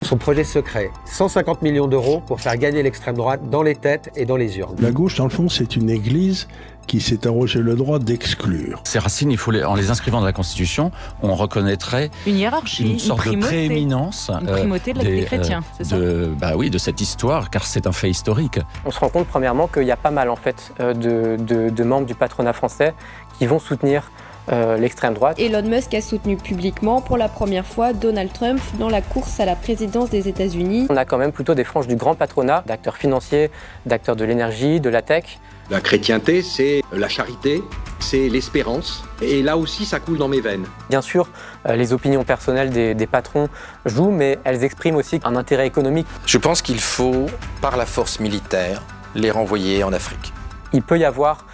Son projet secret, 150 millions d'euros pour faire gagner l'extrême droite dans les têtes et dans les urnes. La gauche, dans le fond, c'est une église qui s'est arrogé le droit d'exclure. Ces racines, en les inscrivant dans la Constitution, on reconnaîtrait une hiérarchie, une sorte de prééminence une primauté des chrétiens, c'est ça de cette histoire, car c'est un fait historique. On se rend compte premièrement qu'il y a pas mal en fait de membres du patronat français qui vont soutenir l'extrême droite. Elon Musk a soutenu publiquement pour la première fois Donald Trump dans la course à la présidence des États-Unis. On a quand même plutôt des franges du grand patronat, d'acteurs financiers, d'acteurs de l'énergie, de la tech. La chrétienté, c'est la charité, c'est l'espérance. Et là aussi, ça coule dans mes veines. Bien sûr, les opinions personnelles des patrons jouent, mais elles expriment aussi un intérêt économique. Je pense qu'il faut, par la force militaire, les renvoyer en Afrique. Il peut y avoir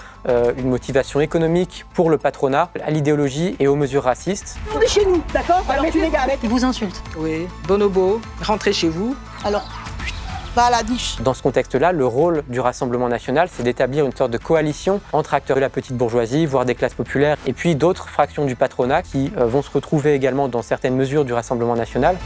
une motivation économique pour le patronat, à l'idéologie et aux mesures racistes. On est chez nous, d'accord? Alors tu les gars avec. Ils vous insultent. Oui, bonobo, rentrez chez vous. Alors, va à la niche. Dans ce contexte-là, le rôle du Rassemblement national, c'est d'établir une sorte de coalition entre acteurs de la petite bourgeoisie, voire des classes populaires, et puis d'autres fractions du patronat qui vont se retrouver également dans certaines mesures du Rassemblement national.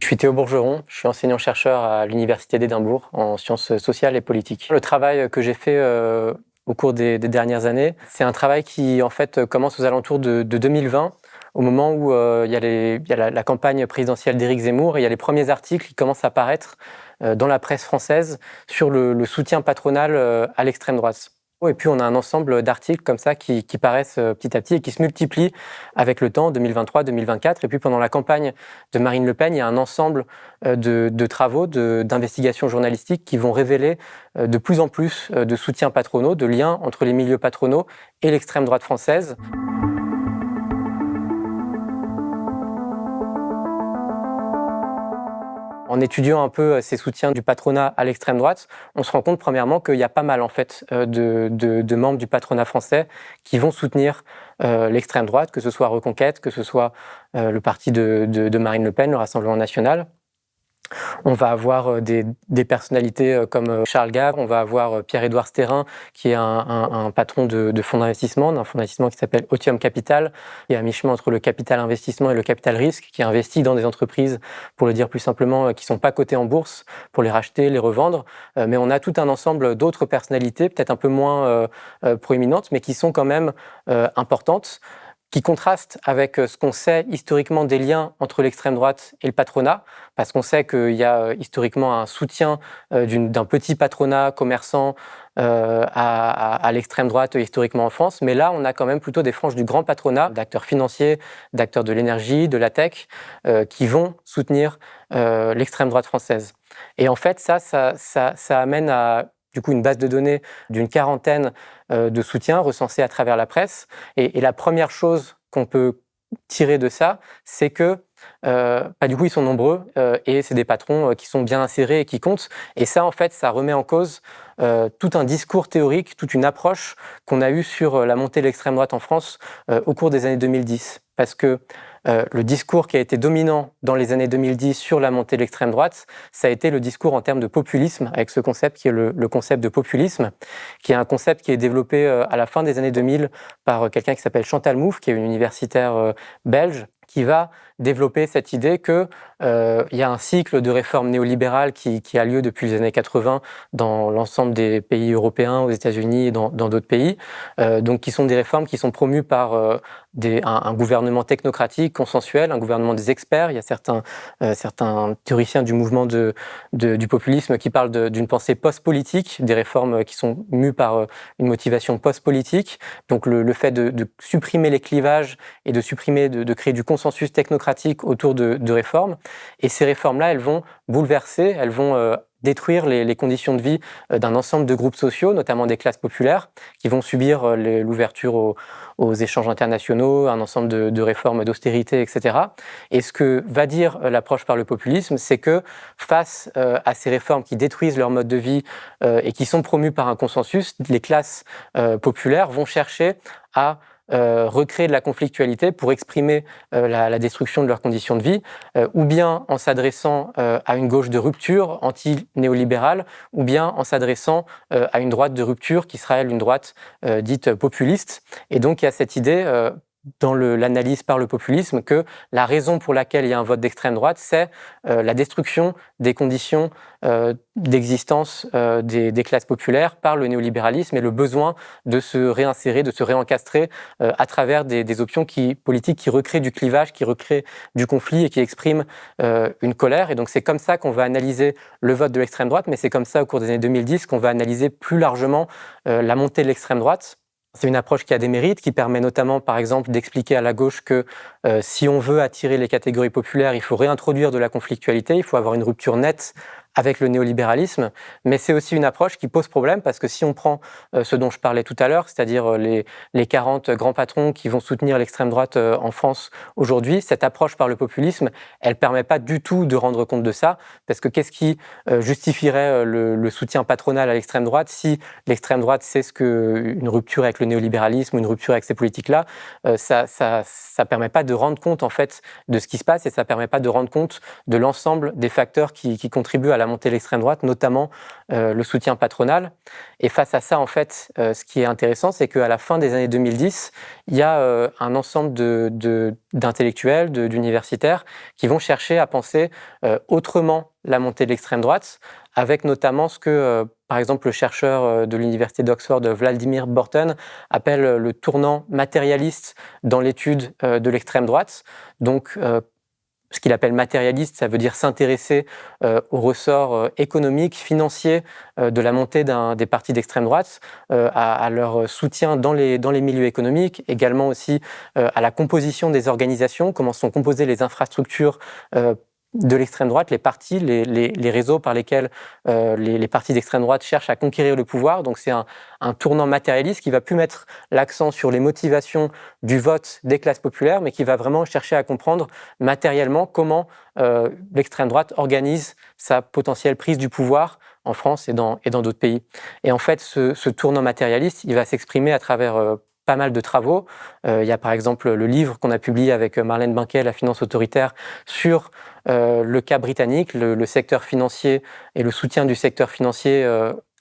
Je suis Théo Bourgeron, je suis enseignant-chercheur à l'Université d'Édimbourg en sciences sociales et politiques. Le travail que j'ai fait au cours des dernières années, c'est un travail qui en fait commence aux alentours de 2020, au moment où il y a la campagne présidentielle d'Éric Zemmour et il y a les premiers articles qui commencent à apparaître dans la presse française sur le soutien patronal à l'extrême droite. Et puis on a un ensemble d'articles comme ça qui paraissent petit à petit et qui se multiplient avec le temps, 2023, 2024. Et puis pendant la campagne de Marine Le Pen, il y a un ensemble de travaux, d'investigations journalistiques qui vont révéler de plus en plus de soutiens patronaux, de liens entre les milieux patronaux et l'extrême droite française. En étudiant un peu ces soutiens du patronat à l'extrême droite, on se rend compte premièrement qu'il y a pas mal en fait de membres du patronat français qui vont soutenir l'extrême droite, que ce soit Reconquête, que ce soit le parti de Marine Le Pen, le Rassemblement national. On va avoir des personnalités comme Charles Gave, on va avoir Pierre-Édouard Stérin, qui est un patron de fonds d'investissement, d'un fonds d'investissement qui s'appelle Otium Capital, qui est à mi-chemin entre le capital investissement et le capital risque, qui investit dans des entreprises, pour le dire plus simplement, qui ne sont pas cotées en bourse, pour les racheter, les revendre. Mais on a tout un ensemble d'autres personnalités, peut-être un peu moins proéminentes, mais qui sont quand même importantes, qui contraste avec ce qu'on sait historiquement des liens entre l'extrême droite et le patronat, parce qu'on sait qu'il y a historiquement un soutien d'un petit patronat commerçant à l'extrême droite historiquement en France, mais là on a quand même plutôt des franges du grand patronat, d'acteurs financiers, d'acteurs de l'énergie, de la tech, qui vont soutenir l'extrême droite française. Et en fait ça amène à du coup une base de données d'une quarantaine de soutiens recensés à travers la presse. Et la première chose qu'on peut tirer de ça, c'est que du coup ils sont nombreux et c'est des patrons qui sont bien insérés et qui comptent. Et ça en fait, ça remet en cause tout un discours théorique, toute une approche qu'on a eue sur la montée de l'extrême droite en France au cours des années 2010. Parce que le discours qui a été dominant dans les années 2010 sur la montée de l'extrême droite, ça a été le discours en termes de populisme, avec ce concept qui est le concept de populisme, qui est un concept qui est développé à la fin des années 2000 par quelqu'un qui s'appelle Chantal Mouffe, qui est une universitaire belge, qui va développer cette idée qu'il y a un cycle de réformes néolibérales qui a lieu depuis les années 80 dans l'ensemble des pays européens, aux États-Unis et dans d'autres pays, donc qui sont des réformes qui sont promues par un gouvernement technocratique, consensuel, un gouvernement des experts. Il y a certains théoriciens du mouvement du populisme qui parlent d'une pensée post-politique, des réformes qui sont mues par une motivation post-politique. Donc le fait de supprimer les clivages et de créer du consensus technocratique autour de réformes. Et ces réformes-là, elles vont bouleverser, elles vont détruire les conditions de vie d'un ensemble de groupes sociaux, notamment des classes populaires, qui vont subir l'ouverture aux échanges internationaux, un ensemble de réformes d'austérité, etc. Et ce que va dire l'approche par le populisme, c'est que face à ces réformes qui détruisent leur mode de vie et qui sont promues par un consensus, les classes populaires vont chercher à recréer de la conflictualité pour exprimer la destruction de leurs conditions de vie, ou bien en s'adressant à une gauche de rupture anti-néolibérale, ou bien en s'adressant à une droite de rupture qui sera, elle, une droite dite populiste. Et donc, il y a cette idée dans l'analyse par le populisme que la raison pour laquelle il y a un vote d'extrême droite, c'est la destruction des conditions d'existence des classes populaires par le néolibéralisme et le besoin de se réinsérer, de se réencastrer à travers des options politiques qui recréent du clivage, qui recréent du conflit et qui expriment une colère. Et donc c'est comme ça qu'on va analyser le vote de l'extrême droite, mais c'est comme ça au cours des années 2010 qu'on va analyser plus largement la montée de l'extrême droite. C'est une approche qui a des mérites, qui permet notamment, par exemple, d'expliquer à la gauche que si on veut attirer les catégories populaires, il faut réintroduire de la conflictualité, il faut avoir une rupture nette avec le néolibéralisme, mais c'est aussi une approche qui pose problème parce que si on prend ce dont je parlais tout à l'heure, c'est-à-dire les 40 grands patrons qui vont soutenir l'extrême droite en France aujourd'hui, cette approche par le populisme, elle permet pas du tout de rendre compte de ça, parce que qu'est-ce qui justifierait le soutien patronal à l'extrême droite si l'extrême droite sait ce qu'une rupture avec le néolibéralisme ou une rupture avec ces politiques-là, ça permet pas de rendre compte en fait de ce qui se passe et ça permet pas de rendre compte de l'ensemble des facteurs qui contribuent à la montée de l'extrême droite, notamment le soutien patronal. Et face à ça, en fait, ce qui est intéressant, c'est qu'à la fin des années 2010, il y a un ensemble d'intellectuels, d'universitaires qui vont chercher à penser autrement la montée de l'extrême droite, avec notamment ce que, par exemple, le chercheur de l'université d'Oxford, Vladimir Borten, appelle le tournant matérialiste dans l'étude de l'extrême droite. Donc, ce qu'il appelle matérialiste, ça veut dire s'intéresser aux ressorts économiques, financiers de la montée des partis d'extrême droite, à leur soutien dans les milieux économiques, également aussi à la composition des organisations, comment sont composées les infrastructures de l'extrême droite, les partis, les réseaux par lesquels les partis d'extrême droite cherchent à conquérir le pouvoir. Donc c'est un tournant matérialiste qui va plus mettre l'accent sur les motivations du vote des classes populaires, mais qui va vraiment chercher à comprendre matériellement comment l'extrême droite organise sa potentielle prise du pouvoir en France et dans d'autres pays. Et en fait, ce tournant matérialiste, il va s'exprimer à travers pas mal de travaux. Il y a par exemple le livre qu'on a publié avec Marlène Binquet, La finance autoritaire, sur le cas britannique, le secteur financier et le soutien du secteur financier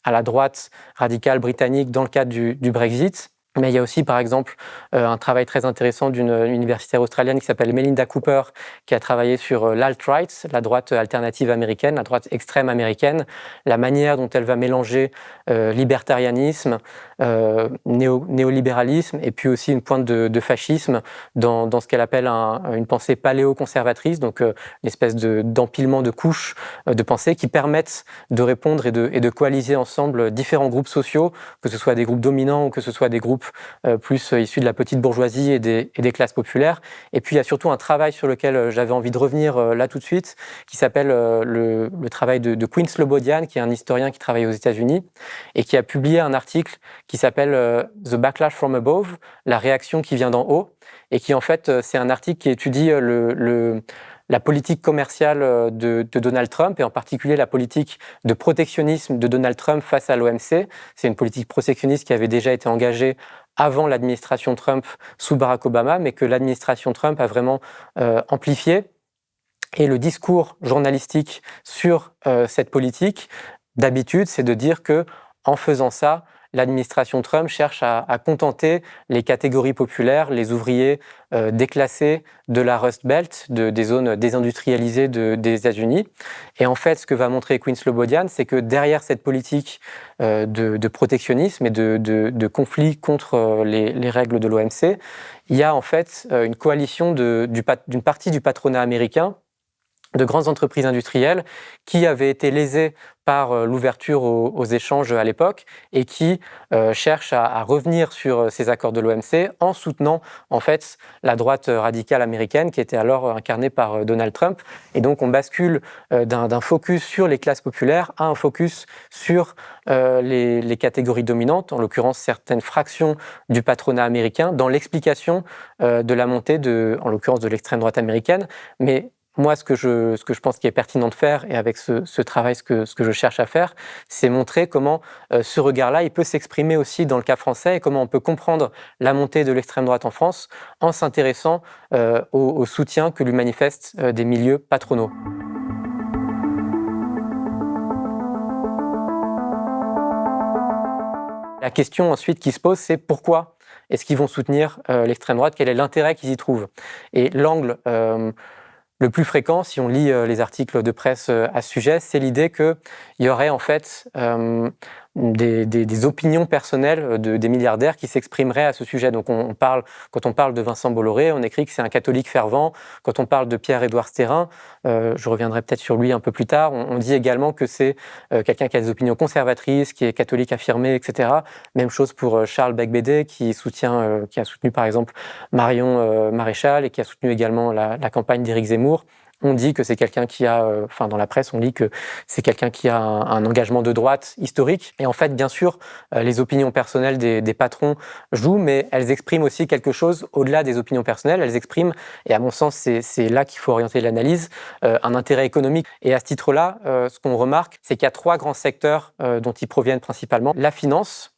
à la droite radicale britannique dans le cadre du Brexit. Mais il y a aussi, par exemple, un travail très intéressant d'une universitaire australienne qui s'appelle Melinda Cooper, qui a travaillé sur l'alt-right, la droite alternative américaine, la droite extrême américaine, la manière dont elle va mélanger libertarianisme, néolibéralisme, et puis aussi une pointe de fascisme dans ce qu'elle appelle une pensée paléoconservatrice, donc une espèce d'empilement de couches de pensée qui permettent de répondre et de coaliser ensemble différents groupes sociaux, que ce soit des groupes dominants ou que ce soit des groupes plus issus de la petite bourgeoisie et des classes populaires. Et puis il y a surtout un travail sur lequel j'avais envie de revenir là tout de suite, qui s'appelle le travail de Quinn Slobodian, qui est un historien qui travaille aux États-Unis et qui a publié un article qui s'appelle The Backlash from Above, la réaction qui vient d'en haut, et qui en fait c'est un article qui étudie la politique commerciale de Donald Trump, et en particulier la politique de protectionnisme de Donald Trump face à l'OMC. C'est une politique protectionniste qui avait déjà été engagée avant l'administration Trump sous Barack Obama, mais que l'administration Trump a vraiment amplifiée. Et le discours journalistique sur cette politique, d'habitude, c'est de dire que en faisant ça, l'administration Trump cherche à contenter les catégories populaires, les ouvriers déclassés de la Rust Belt, des zones désindustrialisées des États-Unis. Et en fait, ce que va montrer Quinn Slobodian, c'est que derrière cette politique de protectionnisme et de conflit contre les règles de l'OMC, il y a en fait une coalition d'une partie du patronat américain, de grandes entreprises industrielles qui avaient été lésées par l'ouverture aux échanges à l'époque et qui cherchent à revenir sur ces accords de l'OMC en soutenant en fait la droite radicale américaine qui était alors incarnée par Donald Trump. Et donc on bascule d'un focus sur les classes populaires à un focus sur les catégories dominantes, en l'occurrence certaines fractions du patronat américain, dans l'explication de la montée en l'occurrence de l'extrême droite américaine. Mais moi, ce que je pense qu'il est pertinent de faire, et avec ce travail, ce que je cherche à faire, c'est montrer comment ce regard-là, il peut s'exprimer aussi dans le cas français, et comment on peut comprendre la montée de l'extrême droite en France en s'intéressant au soutien que lui manifestent des milieux patronaux. La question ensuite qui se pose, c'est pourquoi est-ce qu'ils vont soutenir l'extrême droite, quel est l'intérêt qu'ils y trouvent. Et l'angle le plus fréquent, si on lit les articles de presse à ce sujet, c'est l'idée qu'il y aurait en fait des opinions personnelles des milliardaires qui s'exprimeraient à ce sujet. Donc quand on parle de Vincent Bolloré, on écrit que c'est un catholique fervent. Quand on parle de Pierre-Édouard Stérin, je reviendrai peut-être sur lui un peu plus tard, on dit également que c'est quelqu'un qui a des opinions conservatrices, qui est catholique affirmé, etc. Même chose pour Charles Beigbeder, qui a soutenu par exemple Marion Maréchal et qui a soutenu également la campagne d'Éric Zemmour. On dit que c'est quelqu'un qui a, dans la presse, on dit que c'est quelqu'un qui a un engagement de droite historique. Et en fait, bien sûr, les opinions personnelles des patrons jouent, mais elles expriment aussi quelque chose au-delà des opinions personnelles. Elles expriment, et à mon sens, c'est là qu'il faut orienter l'analyse, un intérêt économique. Et à ce titre-là, ce qu'on remarque, c'est qu'il y a 3 grands secteurs dont ils proviennent principalement. La finance,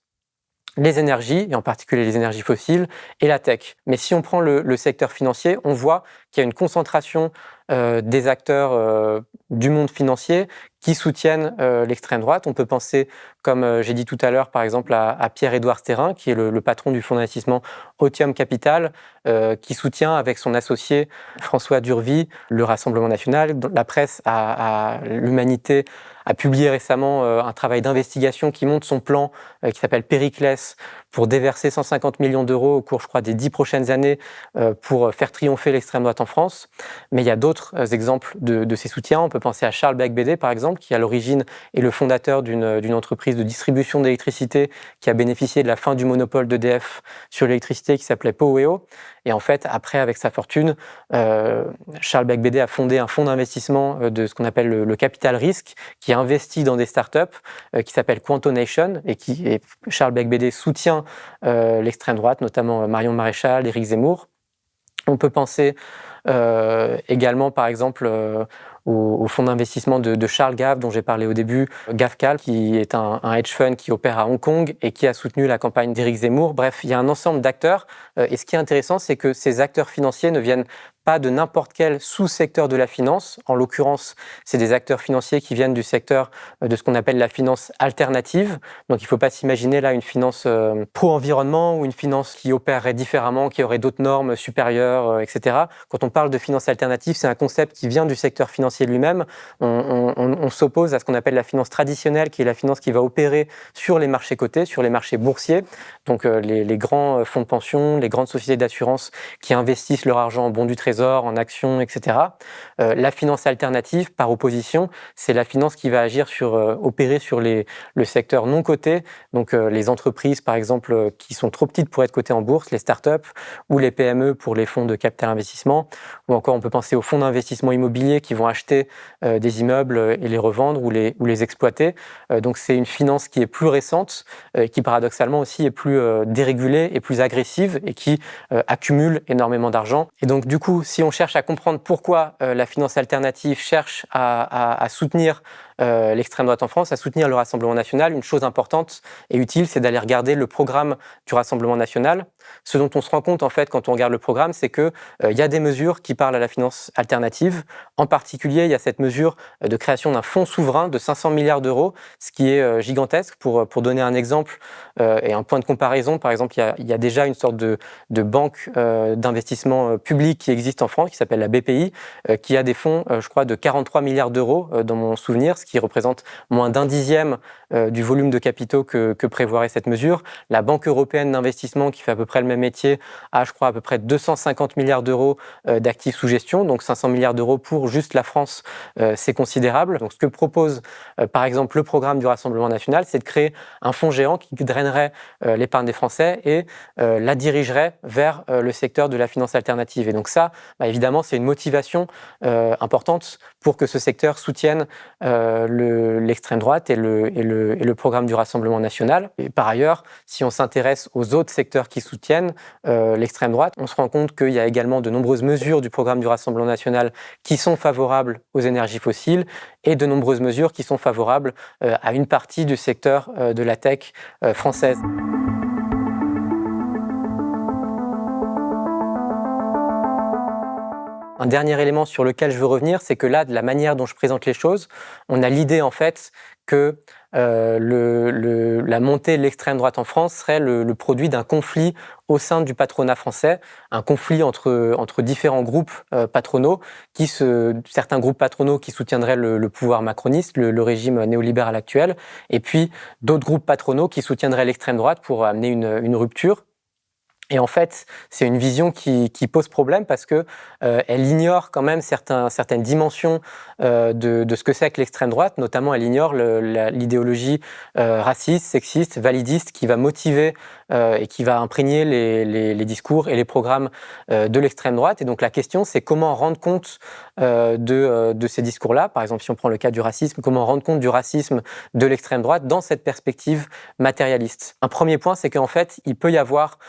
les énergies, et en particulier les énergies fossiles, et la tech. Mais si on prend le secteur financier, on voit qu'il y a une concentration des acteurs du monde financier qui soutiennent l'extrême droite. On peut penser, comme j'ai dit tout à l'heure, par exemple à Pierre-Édouard Stérin, qui est le patron du fonds d'investissement Otium Capital, qui soutient avec son associé François Durvy le Rassemblement national. La presse l'Humanité a publié récemment un travail d'investigation qui montre son plan qui s'appelle Périclès pour déverser 150 millions d'euros au cours, je crois, des 10 prochaines années pour faire triompher l'extrême droite en France. Mais il y a d'autres exemples de ces soutiens. On peut penser à Charles Beigbeder, par exemple, qui à l'origine est le fondateur d'une entreprise de distribution d'électricité qui a bénéficié de la fin du monopole d'EDF sur l'électricité qui s'appelait Poweo. Et en fait, après, avec sa fortune, Charles Beigbeder a fondé un fonds d'investissement de ce qu'on appelle le capital risque, qui investit dans des startups, qui s'appelle Quantonation, et Charles Beigbeder soutient l'extrême droite, notamment Marion Maréchal, Éric Zemmour. On peut penser également, par exemple, au fonds d'investissement de Charles Gave, dont j'ai parlé au début, Gavcal, qui est un hedge fund qui opère à Hong Kong et qui a soutenu la campagne d'Éric Zemmour. Bref, il y a un ensemble d'acteurs. Et ce qui est intéressant, c'est que ces acteurs financiers ne viennent pas de n'importe quel sous-secteur de la finance. En l'occurrence, c'est des acteurs financiers qui viennent du secteur de ce qu'on appelle la finance alternative. Donc il ne faut pas s'imaginer là une finance pro-environnement ou une finance qui opérerait différemment, qui aurait d'autres normes supérieures, etc. Quand on parle de finance alternative, c'est un concept qui vient du secteur financier lui-même. On s'oppose à ce qu'on appelle la finance traditionnelle, qui est la finance qui va opérer sur les marchés cotés, sur les marchés boursiers. Donc les grands fonds de pension, les grandes sociétés d'assurance qui investissent leur argent en bons du trésor, en actions, etc. La finance alternative, par opposition, c'est la finance qui va agir opérer sur le secteur non coté, donc les entreprises, par exemple, qui sont trop petites pour être cotées en bourse, les startups, ou les PME pour les fonds de capital investissement, ou encore on peut penser aux fonds d'investissement immobilier qui vont acheter des immeubles et les revendre ou les exploiter. Donc c'est une finance qui est plus récente, qui paradoxalement aussi est plus dérégulée et plus agressive et qui accumule énormément d'argent. Et donc du coup, si on cherche à comprendre pourquoi la finance alternative cherche à soutenir l'extrême droite en France, à soutenir le Rassemblement national, une chose importante et utile, c'est d'aller regarder le programme du Rassemblement national. Ce dont on se rend compte en fait quand on regarde le programme, c'est qu'il y a des mesures qui parlent à la finance alternative. En particulier, il y a cette mesure de création d'un fonds souverain de 500 milliards d'euros, ce qui est gigantesque. Pour donner un exemple et un point de comparaison, par exemple, il y a déjà une sorte de banque d'investissement public qui existe en France, qui s'appelle la BPI, qui a des fonds, je crois, de 43 milliards d'euros dans mon souvenir, ce qui représente moins d'un dixième du volume de capitaux que prévoirait cette mesure. La Banque européenne d'investissement, qui fait à peu près le même métier, a, je crois, à peu près 250 milliards d'euros d'actifs sous gestion, donc 500 milliards d'euros pour juste la France, c'est considérable. Donc ce que propose, par exemple, le programme du Rassemblement national, c'est de créer un fonds géant qui drainerait l'épargne des Français et la dirigerait vers le secteur de la finance alternative. Et donc ça, évidemment, c'est une motivation importante pour que ce secteur soutienne l'extrême droite et le programme du Rassemblement national. Et par ailleurs, si on s'intéresse aux autres secteurs qui soutiennent l'extrême droite, on se rend compte qu'il y a également de nombreuses mesures du programme du Rassemblement national qui sont favorables aux énergies fossiles et de nombreuses mesures qui sont favorables à une partie du secteur de la tech française. Un dernier élément sur lequel je veux revenir, c'est que là, de la manière dont je présente les choses, on a l'idée en fait que la montée de l'extrême droite en France serait le produit d'un conflit au sein du patronat français, un conflit entre différents groupes patronaux, certains groupes patronaux qui soutiendraient le pouvoir macroniste, le régime néolibéral actuel, et puis d'autres groupes patronaux qui soutiendraient l'extrême droite pour amener une rupture. Et en fait, c'est une vision qui pose problème parce que elle ignore quand même certaines dimensions de ce que c'est que l'extrême droite. Notamment, elle ignore l'idéologie raciste, sexiste, validiste qui va motiver et qui va imprégner les discours et les programmes de l'extrême droite. Et donc la question, c'est comment rendre compte de ces discours-là. Par exemple, si on prend le cas du racisme, comment rendre compte du racisme de l'extrême droite dans cette perspective matérialiste. Un premier point, c'est qu'en fait, il peut y avoir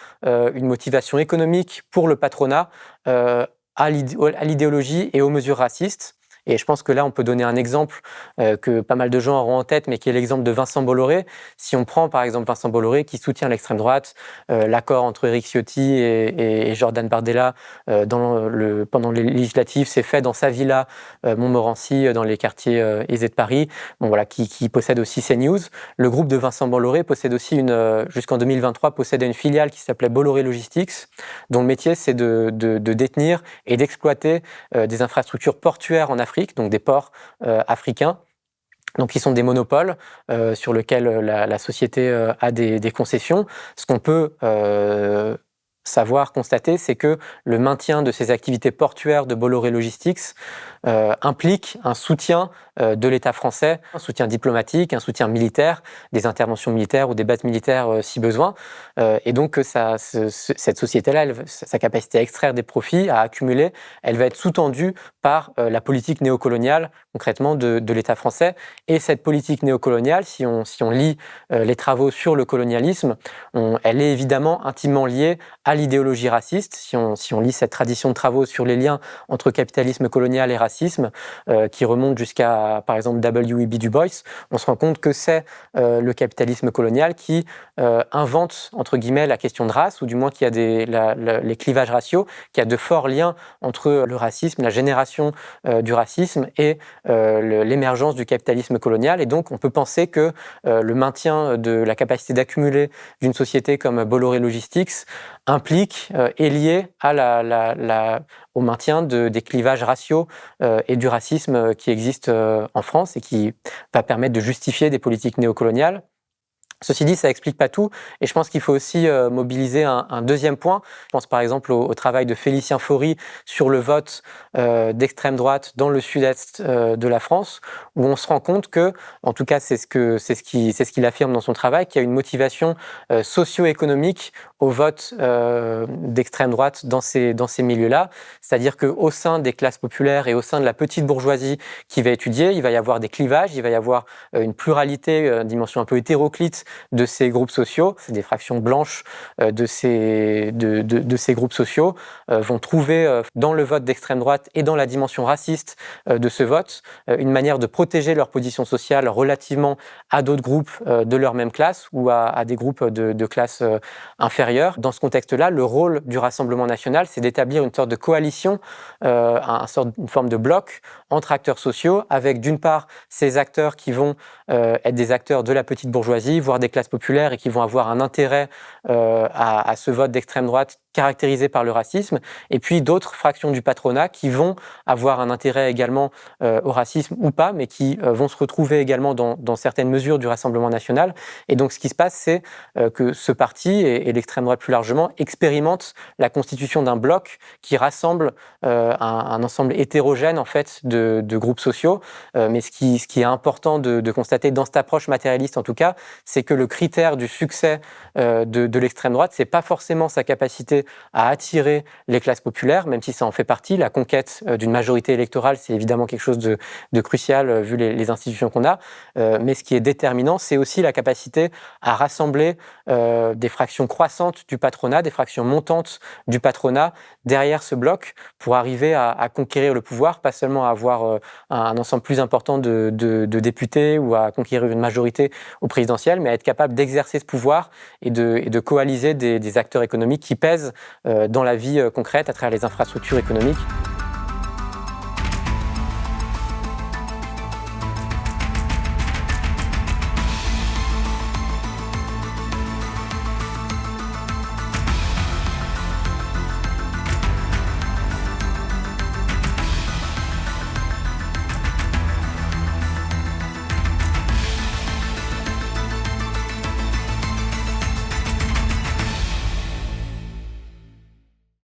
une motivation économique pour le patronat à l'idéologie et aux mesures racistes. Et je pense que là, on peut donner un exemple que pas mal de gens auront en tête, mais qui est l'exemple de Vincent Bolloré. Si on prend par exemple Vincent Bolloré qui soutient l'extrême droite, l'accord entre Éric Ciotti et Jordan Bardella pendant les législatives s'est fait dans sa villa Montmorency, dans les quartiers aisés de Paris, qui possède aussi CNews. Le groupe de Vincent Bolloré possède aussi jusqu'en 2023, possédait une filiale qui s'appelait Bolloré Logistics, dont le métier c'est de détenir et d'exploiter des infrastructures portuaires en Afrique, donc des ports africains, donc qui sont des monopoles sur lesquels la société a des concessions. Ce qu'on peut constater, c'est que le maintien de ces activités portuaires de Bolloré Logistics implique un soutien de l'État français, un soutien diplomatique, un soutien militaire, des interventions militaires ou des bases militaires si besoin. Et donc cette société-là, sa capacité à extraire des profits, à accumuler, elle va être sous-tendue par la politique néocoloniale, concrètement, de l'État français. Et cette politique néocoloniale, si on lit les travaux sur le colonialisme, elle est évidemment intimement liée à l'idéologie raciste. Si on lit cette tradition de travaux sur les liens entre capitalisme colonial et racisme, qui remonte jusqu'à, par exemple, W.E.B. Du Bois, on se rend compte que c'est le capitalisme colonial qui invente, entre guillemets, la question de race, ou du moins qui a les clivages raciaux, qui a de forts liens entre le racisme, la génération du racisme et l'émergence du capitalisme colonial. Et donc, on peut penser que le maintien de la capacité d'accumuler d'une société comme Bolloré Logistics implique, est lié au maintien des clivages raciaux et du racisme qui existe en France et qui va permettre de justifier des politiques néocoloniales. Ceci dit, ça n'explique pas tout, et je pense qu'il faut aussi mobiliser un deuxième point. Je pense par exemple au travail de Félicien Faury sur le vote d'extrême droite dans le sud-est de la France, où on se rend compte que, en tout cas c'est ce qu'il affirme dans son travail, qu'il y a une motivation socio-économique au vote d'extrême droite dans ces milieux-là. C'est-à-dire qu'au sein des classes populaires et au sein de la petite bourgeoisie qui va étudier, il va y avoir des clivages, il va y avoir une pluralité, une dimension un peu hétéroclite de ces groupes sociaux. Des fractions blanches de ces groupes sociaux vont trouver dans le vote d'extrême droite et dans la dimension raciste de ce vote une manière de protéger leur position sociale relativement à d'autres groupes de leur même classe ou à des groupes de classe inférieure. Dans ce contexte-là, le rôle du Rassemblement national, c'est d'établir une sorte de coalition, une forme de bloc entre acteurs sociaux, avec d'une part ces acteurs qui vont être des acteurs de la petite bourgeoisie, voire des classes populaires, et qui vont avoir un intérêt à ce vote d'extrême droite caractérisé par le racisme, et puis d'autres fractions du patronat qui vont avoir un intérêt également au racisme ou pas, mais qui vont se retrouver également dans certaines mesures du Rassemblement national. Et donc ce qui se passe, c'est que ce parti, et l'extrême droite plus largement, expérimente la constitution d'un bloc qui rassemble un ensemble hétérogène en fait de groupes sociaux. Mais ce qui est important de constater dans cette approche matérialiste en tout cas, c'est que le critère du succès de l'extrême droite, c'est pas forcément sa capacité à attirer les classes populaires, même si ça en fait partie. La conquête d'une majorité électorale, c'est évidemment quelque chose de crucial vu les institutions qu'on a. Mais ce qui est déterminant, c'est aussi la capacité à rassembler des fractions croissantes du patronat, des fractions montantes du patronat derrière ce bloc pour arriver à conquérir le pouvoir, pas seulement à avoir un ensemble plus important de députés ou à conquérir une majorité au présidentiel, mais à être capable d'exercer ce pouvoir et de coaliser des acteurs économiques qui pèsent dans la vie concrète à travers les infrastructures économiques.